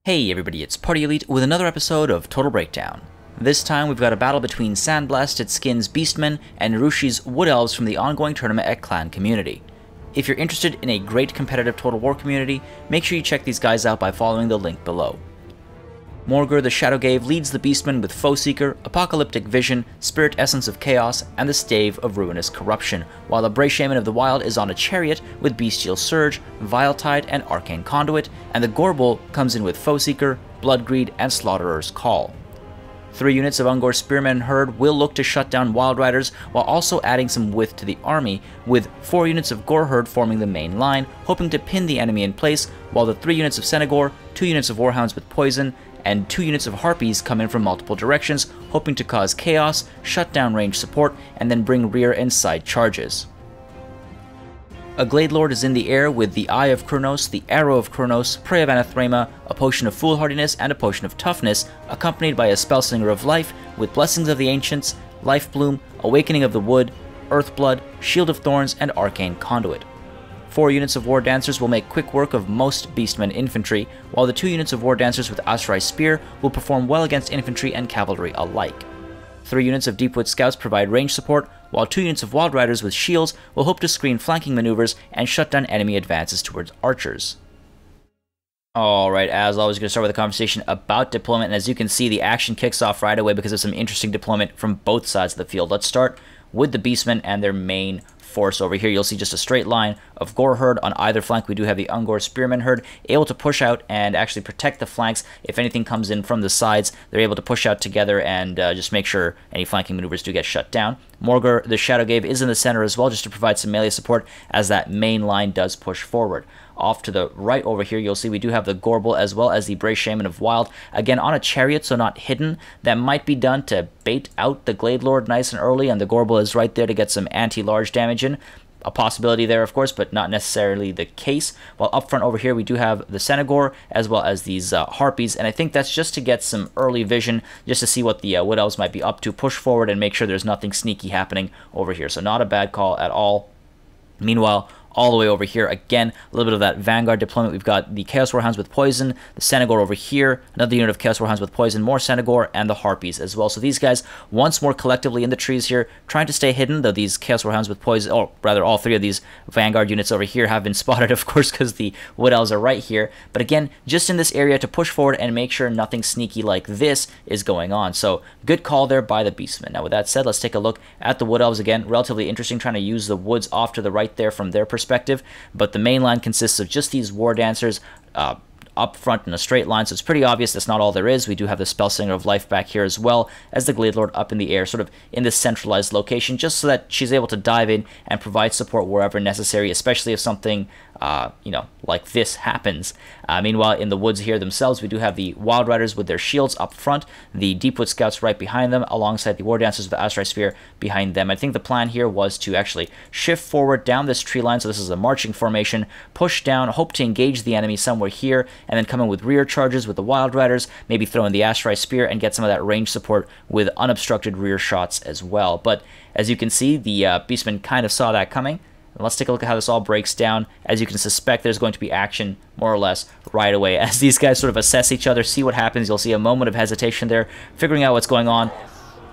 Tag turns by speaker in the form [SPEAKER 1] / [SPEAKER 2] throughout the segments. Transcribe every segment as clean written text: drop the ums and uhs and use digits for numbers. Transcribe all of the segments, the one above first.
[SPEAKER 1] Hey everybody, it's Party Elite with another episode of Total Breakdown. This time we've got a battle between Sandblastedskin's Beastmen and Nerushi's Wood Elves from the ongoing tournament at Clan Community. If you're interested in a great competitive Total War community, make sure you check these guys out by following the link below. Morgur the Shadowgave leads the Beastmen with Foe Seeker, Apocalyptic Vision, Spirit Essence of Chaos, and the Stave of Ruinous Corruption, while the Bray Shaman of the Wild is on a chariot with Bestial Surge, Vile Tide, and Arcane Conduit, and the Gorbel comes in with Foe Seeker, Blood Greed, and Slaughterer's Call. 3 units of Ungor Spearmen Herd will look to shut down Wild Riders while also adding some width to the army, with 4 units of Gore Herd forming the main line, hoping to pin the enemy in place, while the 3 units of Senegor, 2 units of Warhounds with Poison, and 2 units of Harpies come in from multiple directions, hoping to cause chaos, shut down range support, and then bring rear and side charges. A Glade Lord is in the air with the Eye of Kronos, the Arrow of Kronos, Prey of Anathrema, a Potion of Foolhardiness, and a Potion of Toughness, accompanied by a Spellslinger of Life with Blessings of the Ancients, Life Bloom, Awakening of the Wood, Earthblood, Shield of Thorns, and Arcane Conduit. 4 units of War Dancers will make quick work of most Beastmen infantry, while the 2 units of War Dancers with Asurai Spear will perform well against infantry and cavalry alike. 3 units of Deepwood Scouts provide range support, while 2 units of Wild Riders with shields will hope to screen flanking maneuvers and shut down enemy advances towards archers. Alright, as always, we're going to start with a conversation about deployment, and as you can see, the action kicks off right away because of some interesting deployment from both sides of the field. Let's start with the Beastmen and their main force. Over here you'll see just a straight line of Gore Herd. On either flank we do have the Ungor Spearmen Herd, able to push out and actually protect the flanks. If anything comes in from the sides, they're able to push out together and just make sure any flanking maneuvers do get shut down. Morgur the Shadowgave is in the center as well, just to provide some melee support as that main line does push forward. Off to the right over here, you'll see we do have the Gorbel as well as the Bray Shaman of Wild. Again, on a chariot, so not hidden. That might be done to bait out the Glade Lord nice and early, and the Gorbel is right there to get some anti-large damage in. A possibility there, of course, but not necessarily the case. While up front over here, we do have the Senegor as well as these Harpies, and I think that's just to get some early vision, just to see what the Wood Elves might be up to, push forward and make sure there's nothing sneaky happening over here. So not a bad call at all. Meanwhile, all the way over here, again, a little bit of that Vanguard deployment. We've got the Chaos Warhounds with Poison, the Senegor over here, another unit of Chaos Warhounds with Poison, more Senegor, and the Harpies as well. So these guys, once more collectively in the trees here, trying to stay hidden, though these Chaos Warhounds with Poison, or rather all 3 of these Vanguard units over here have been spotted, of course, because the Wood Elves are right here. But again, just in this area to push forward and make sure nothing sneaky like this is going on. So good call there by the Beastmen. Now with that said, let's take a look at the Wood Elves again. Relatively interesting, trying to use the woods off to the right there from their perspective, but the main line consists of just these War Dancers up front in a straight line, so it's pretty obvious that's not all there is. We do have the Spellslinger of Life back here as well as the Glade Lord up in the air, sort of in this centralized location, just so that she's able to dive in and provide support wherever necessary, especially if something like this happens. Meanwhile, in the woods here themselves, we do have the Wild Riders with their shields up front, the Deepwood Scouts right behind them, alongside the War Dancers with the Asurai Spear behind them. I think the plan here was to actually shift forward down this tree line, so this is a marching formation, push down, hope to engage the enemy somewhere here, and then come in with rear charges with the Wild Riders, maybe throw in the Asurai Spear and get some of that range support with unobstructed rear shots as well. But as you can see, the Beastmen kind of saw that coming. Let's take a look at how this all breaks down. As you can suspect, there's going to be action more or less right away. As these guys sort of assess each other, see what happens, you'll see a moment of hesitation there, figuring out what's going on.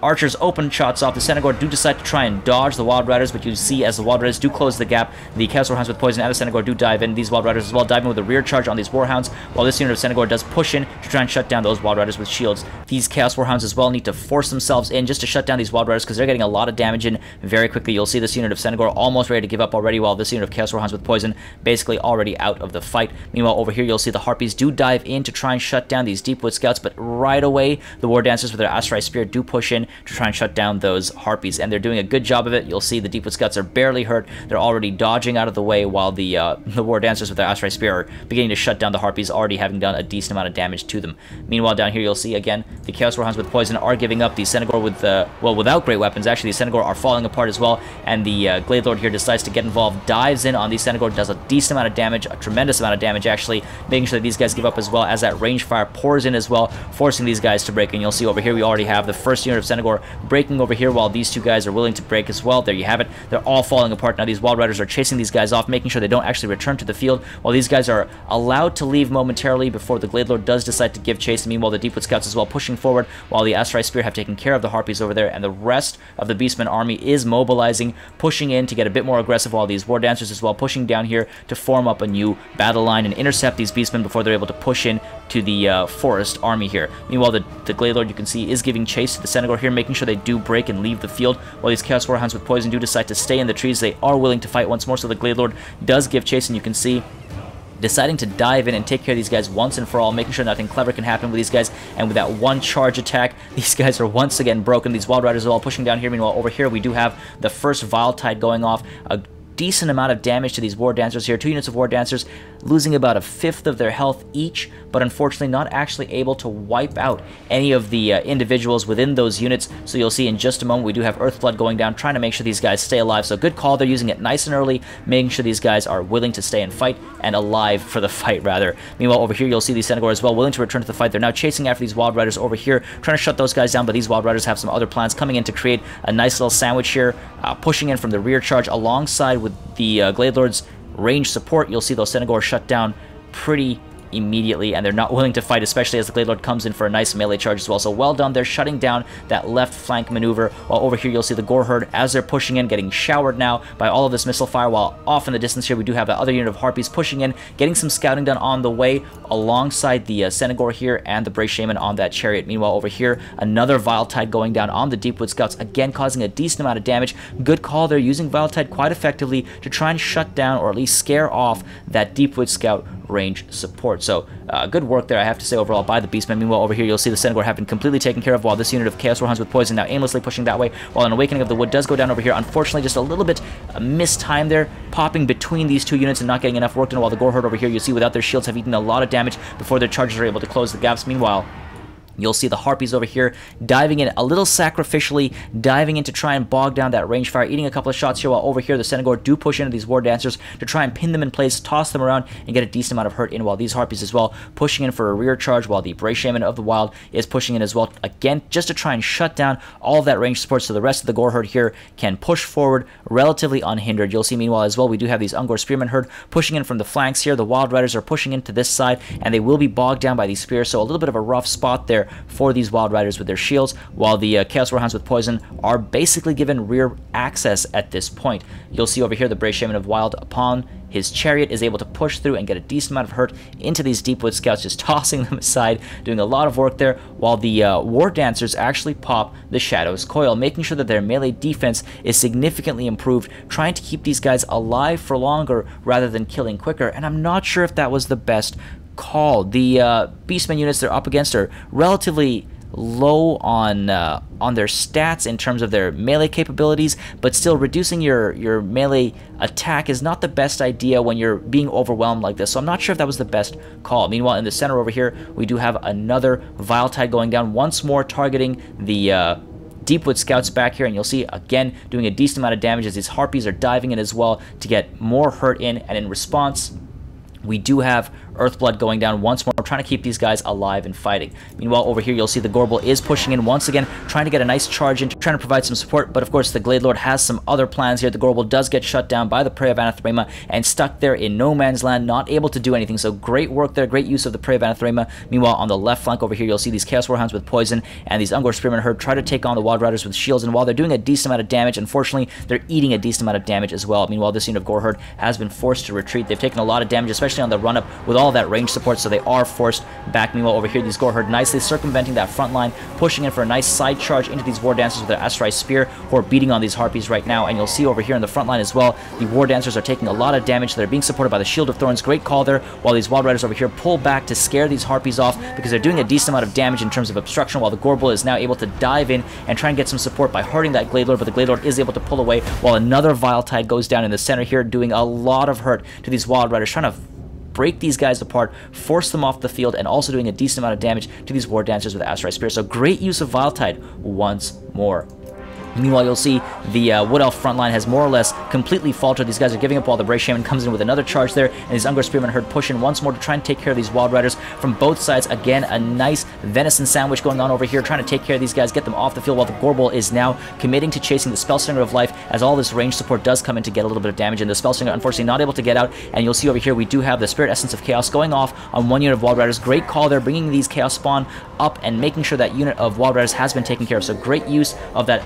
[SPEAKER 1] Archers open shots off. The Senegor do decide to try and dodge the Wild Riders, but you see as the Wild Riders do close the gap, the Chaos Warhounds with Poison and the Senegor do dive in. These Wild Riders as well dive in with a rear charge on these Warhounds, while this unit of Senegor does push in to try and shut down those Wild Riders with shields. These Chaos Warhounds as well need to force themselves in just to shut down these Wild Riders, because they're getting a lot of damage in very quickly. You'll see this unit of Senegor almost ready to give up already, while this unit of Chaos Warhounds with Poison basically already out of the fight. Meanwhile, over here you'll see the Harpies do dive in to try and shut down these Deepwood Scouts, but right away the War Dancers with their Asurai Spear do push in to try and shut down those Harpies, and they're doing a good job of it. You'll see the Deepwood Scouts are barely hurt. They're already dodging out of the way, while the War Dancers with their Asurai Spear are beginning to shut down the Harpies, already having done a decent amount of damage to them. Meanwhile, down here you'll see again the Chaos Warhounds with Poison are giving up. The Senegor with without great weapons, actually the Senegor are falling apart as well, and the Glade Lord here decides to get involved, dives in on the Senegor, does a decent amount of damage, a tremendous amount of damage actually, making sure that these guys give up as well, as that range fire pours in as well, forcing these guys to break. And you'll see over here we already have the first unit of Centaur breaking over here while these two guys are willing to break as well. There you have it. They're all falling apart now. These Wild Riders are chasing these guys off, making sure they don't actually return to the field, while these guys are allowed to leave momentarily before the Glade Lord does decide to give chase. Meanwhile, the Deepwood Scouts as well pushing forward, while the Asterai Spear have taken care of the Harpies over there, and the rest of the Beastmen army is mobilizing, pushing in to get a bit more aggressive, while these War Dancers as well pushing down here to form up a new battle line and intercept these Beastmen before they're able to push in to the forest army here. Meanwhile, the Glade Lord, you can see, is giving chase to the Centaur here, making sure they do break and leave the field, while these Chaos Warhounds with poison do decide to stay in the trees. They are willing to fight once more, so the Glade Lord does give chase, and you can see deciding to dive in and take care of these guys once and for all, making sure nothing clever can happen with these guys. And with that one charge attack, these guys are once again broken. These Wild Riders are all pushing down here. Meanwhile, over here we do have the first Vile Tide going off. A decent amount of damage to these War Dancers here. 2 units of War Dancers losing about 1/5 of their health each, but unfortunately not actually able to wipe out any of the individuals within those units. So you'll see in just a moment we do have Earthblood going down, trying to make sure these guys stay alive. So good call. They're using it nice and early, making sure these guys are willing to stay and fight, and alive for the fight, rather. Meanwhile, over here you'll see these Centaur as well, willing to return to the fight. They're now chasing after these Wild Riders over here, trying to shut those guys down, but these Wild Riders have some other plans, coming in to create a nice little sandwich here, pushing in from the rear charge alongside with the Glade Lord's range support. You'll see those Centaur shut down pretty immediately, and they're not willing to fight, especially as the Glade Lord comes in for a nice melee charge as well. So well done. They're shutting down that left flank maneuver, while over here you'll see the Gore Herd, as they're pushing in, getting showered now by all of this missile fire, while off in the distance here we do have the other unit of Harpies pushing in, getting some scouting done on the way alongside the Centaur here and the Bray Shaman on that chariot. Meanwhile, over here another Vile Tide going down on the Deepwood Scouts, again causing a decent amount of damage. Good call. They're using Vile Tide quite effectively to try and shut down, or at least scare off, that Deepwood Scout range support. So good work there, I have to say, overall by the Beastmen. Meanwhile, over here you'll see the Centaur have been completely taken care of, while this unit of Chaos Warhounds with poison now aimlessly pushing that way, while an Awakening of the Wood does go down over here. Unfortunately, just a little bit mistimed there, popping between these two units and not getting enough work done, while the Gore Herd over here, you see, without their shields, have eaten a lot of damage before their charges are able to close the gaps. Meanwhile, you'll see the Harpies over here diving in a little sacrificially, diving in to try and bog down that range fire, eating a couple of shots here, while over here the Centaur do push into these War Dancers to try and pin them in place, toss them around, and get a decent amount of hurt in, while these Harpies as well pushing in for a rear charge, while the Bray Shaman of the Wild is pushing in as well, again, just to try and shut down all of that range support so the rest of the Gore Herd here can push forward relatively unhindered. You'll see, meanwhile, as well, we do have these Ungor Spearman Herd pushing in from the flanks here. The Wild Riders are pushing into this side, and they will be bogged down by these spears, so a little bit of a rough spot there for these Wild Riders with their shields, while the Chaos Warhounds with poison are basically given rear access at this point. You'll see over here the Bray Shaman of Wild, upon his chariot, is able to push through and get a decent amount of hurt into these Deepwood Scouts, just tossing them aside, doing a lot of work there, while the War Dancers actually pop the Shadow's Coil, making sure that their melee defense is significantly improved, trying to keep these guys alive for longer rather than killing quicker, and I'm not sure if that was the best call. The Beastmen units they're up against are relatively low on their stats in terms of their melee capabilities, but still reducing your melee attack is not the best idea when you're being overwhelmed like this, so I'm not sure if that was the best call. Meanwhile, in the center over here we do have another Vile Tide going down, once more targeting the Deepwood Scouts back here, and you'll see again doing a decent amount of damage as these Harpies are diving in as well to get more hurt in, and in response we do have Earthblood going down once more, trying to keep these guys alive and fighting. Meanwhile, over here, you'll see the Gorbel is pushing in once again, trying to get a nice charge in, trying to provide some support, but of course, the Glade Lord has some other plans here. The Gorbel does get shut down by the Prey of Anathrema and stuck there in no man's land, not able to do anything, so great work there, great use of the Prey of Anathrema. Meanwhile, on the left flank over here, you'll see these Chaos Warhounds with poison and these Ungor Spearman Herd try to take on the Wild Riders with shields, and while they're doing a decent amount of damage, unfortunately, they're eating a decent amount of damage as well. Meanwhile, this unit of Gore Herd has been forced to retreat. They've taken a lot of damage, especially on the run-up with all that range support, so they are forced back. Meanwhile, over here, these Gore Herd nicely circumventing that front line, pushing in for a nice side charge into these War Dancers with their Asterai Spear, who are beating on these Harpies right now, and you'll see over here in the front line as well, the War Dancers are taking a lot of damage. They're being supported by the Shield of Thorns. Great call there, while these Wild Riders over here pull back to scare these Harpies off, because they're doing a decent amount of damage in terms of obstruction, while the Gorbel is now able to dive in and try and get some support by hurting that Glade Lord, but the Glade Lord is able to pull away, while another Vile Tide goes down in the center here, doing a lot of hurt to these Wild Riders, trying to break these guys apart, force them off the field, and also doing a decent amount of damage to these War Dancers with Asterai Spear. So great use of Vile Tide once more. Meanwhile, you'll see the Wood Elf front line has more or less completely faltered. These guys are giving up while the Brave Shaman comes in with another charge there, and these Ungor Spearmen herd push in once more to try and take care of these Wild Riders from both sides. Again, a nice venison sandwich going on over here, trying to take care of these guys, get them off the field, while the Gorbel is now committing to chasing the Spellslinger of Life, as all this range support does come in to get a little bit of damage, and the Spellslinger unfortunately not able to get out, and you'll see over here we do have the Spirit Essence of Chaos going off on one unit of Wild Riders. Great call there, bringing these Chaos Spawn up and making sure that unit of Wild Riders has been taken care of, so great use of that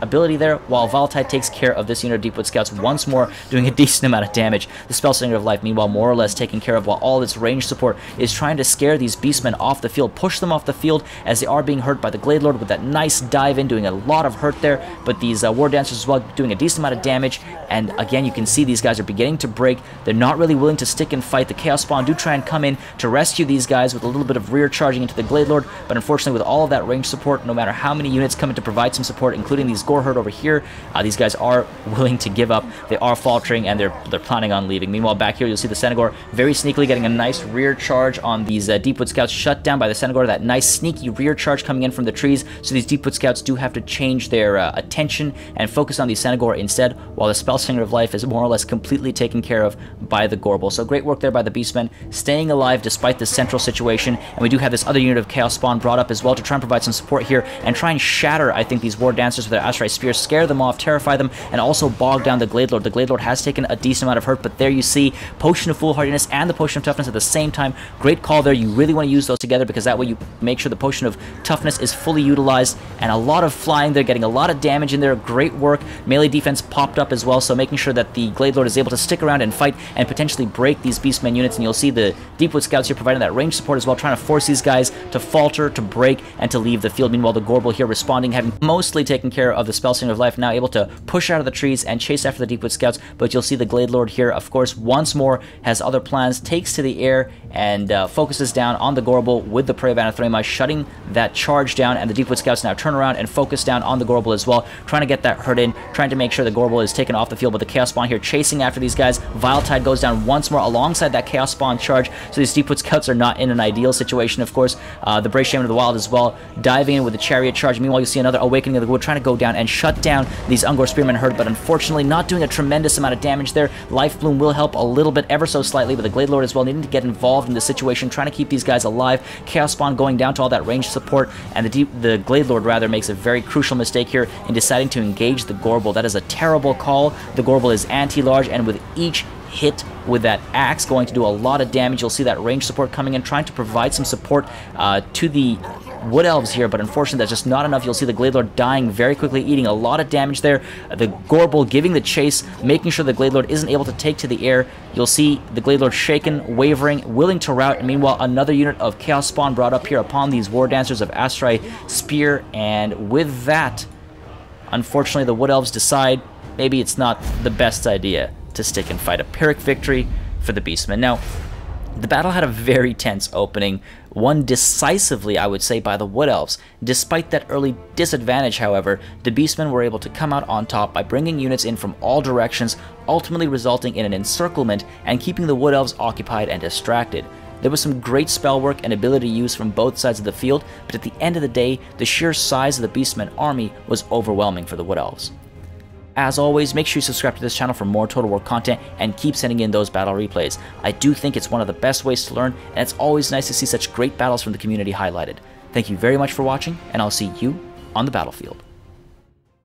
[SPEAKER 1] ability there, while Valtide takes care of this unit of Deepwood Scouts once more, doing a decent amount of damage. The Spellslinger of Life, meanwhile, more or less taken care of, while all its range support is trying to scare these Beastmen off the field, push them off the field as they are being hurt by the Glade Lord with that nice dive in, doing a lot of hurt there, but these War Dancers as well doing a decent amount of damage, and again, you can see these guys are beginning to break. They're not really willing to stick and fight. The Chaos Spawn do try and come in to rescue these guys with a little bit of rear charging into the Glade Lord, but unfortunately with all of that range support, no matter how many units come in to provide some support, including these Gore Herd over here, these guys are willing to give up. They are faltering, and they're planning on leaving. Meanwhile, back here, you'll see the Senegor very sneakily getting a nice rear charge on these Deepwood Scouts, shut down by the Senegor. That nice sneaky rear charge coming in from the trees, so these Deepwood Scouts do have to change their attention and focus on the Senegor instead, while the Spellslinger of Life is more or less completely taken care of by the Gorbel. So great work there by the Beastmen, staying alive despite this central situation, and we do have this other unit of Chaos Spawn brought up as well to try and provide some support here and try and shatter, I think, these War Dancers with their Asteroid Spears, scare them off, terrify them, and also bog down the Glade Lord. The Glade Lord has taken a decent amount of hurt, but there you see Potion of Foolhardiness and the Potion of Toughness at the same time. Great call there. You really want to use those together, because that way you make sure the Potion of Toughness is fully utilized, and a lot of flying there, getting a lot of damage in there. Great work. Melee defense popped up as well, so making sure that the Glade Lord is able to stick around and fight and potentially break these Beastmen units, and you'll see the Deepwood Scouts here providing that range support as well, trying to force these guys to falter, to break, and to leave the field. Meanwhile, the Gorbel here responding, having mostly taken care of the Spellslinger of Life, now able to push out of the trees and chase after the Deepwood Scouts, but you'll see the Glade Lord here, of course, once more has other plans, takes to the air, and focuses down on the Gorbel with the Prey of Anathema, shutting that charge down, and the Deepwood Scouts now turn around and focus down on the Gorbel as well, trying to get that hurt in, trying to make sure the Gorbel is taken off the field, but the Chaos Spawn here chasing after these guys. Viletide goes down once more alongside that Chaos Spawn charge, so these Deepwood Scouts are not in an ideal situation, of course. The Brave Shaman of the Wild as well, diving in with the Chariot charge. Meanwhile, you see another Awakening of the Wood trying to go down and shut down these Ungor Spearmen herd, but unfortunately not doing a tremendous amount of damage there. Life Bloom will help a little bit, ever so slightly, but the Glade Lord as well needing to get involved in the situation, trying to keep these guys alive. Chaos Spawn going down to all that range support, and the Glade Lord rather makes a very crucial mistake here in deciding to engage the Gorbel. That is a terrible call. The Gorbel is anti-large, and with each hit with that axe going to do a lot of damage. You'll see that range support coming in, trying to provide some support to the Wood Elves here, but unfortunately that's just not enough. You'll see the Glade Lord dying very quickly, eating a lot of damage there. The Gorbel giving the chase, making sure the Glade Lord isn't able to take to the air. You'll see the Glade Lord shaken, wavering, willing to rout, and meanwhile another unit of Chaos Spawn brought up here upon these War Dancers of Astrai Spear, and with that, unfortunately the Wood Elves decide maybe it's not the best idea to stick and fight. A Pyrrhic victory for the Beastmen. Now, the battle had a very tense opening, won decisively, I would say, by the Wood Elves. Despite that early disadvantage, however, the Beastmen were able to come out on top by bringing units in from all directions, ultimately resulting in an encirclement and keeping the Wood Elves occupied and distracted. There was some great spell work and ability use from both sides of the field, but at the end of the day, the sheer size of the Beastmen army was overwhelming for the Wood Elves. As always, make sure you subscribe to this channel for more Total War content and keep sending in those battle replays. I do think it's one of the best ways to learn, and it's always nice to see such great battles from the community highlighted. Thank you very much for watching, and I'll see you on the battlefield.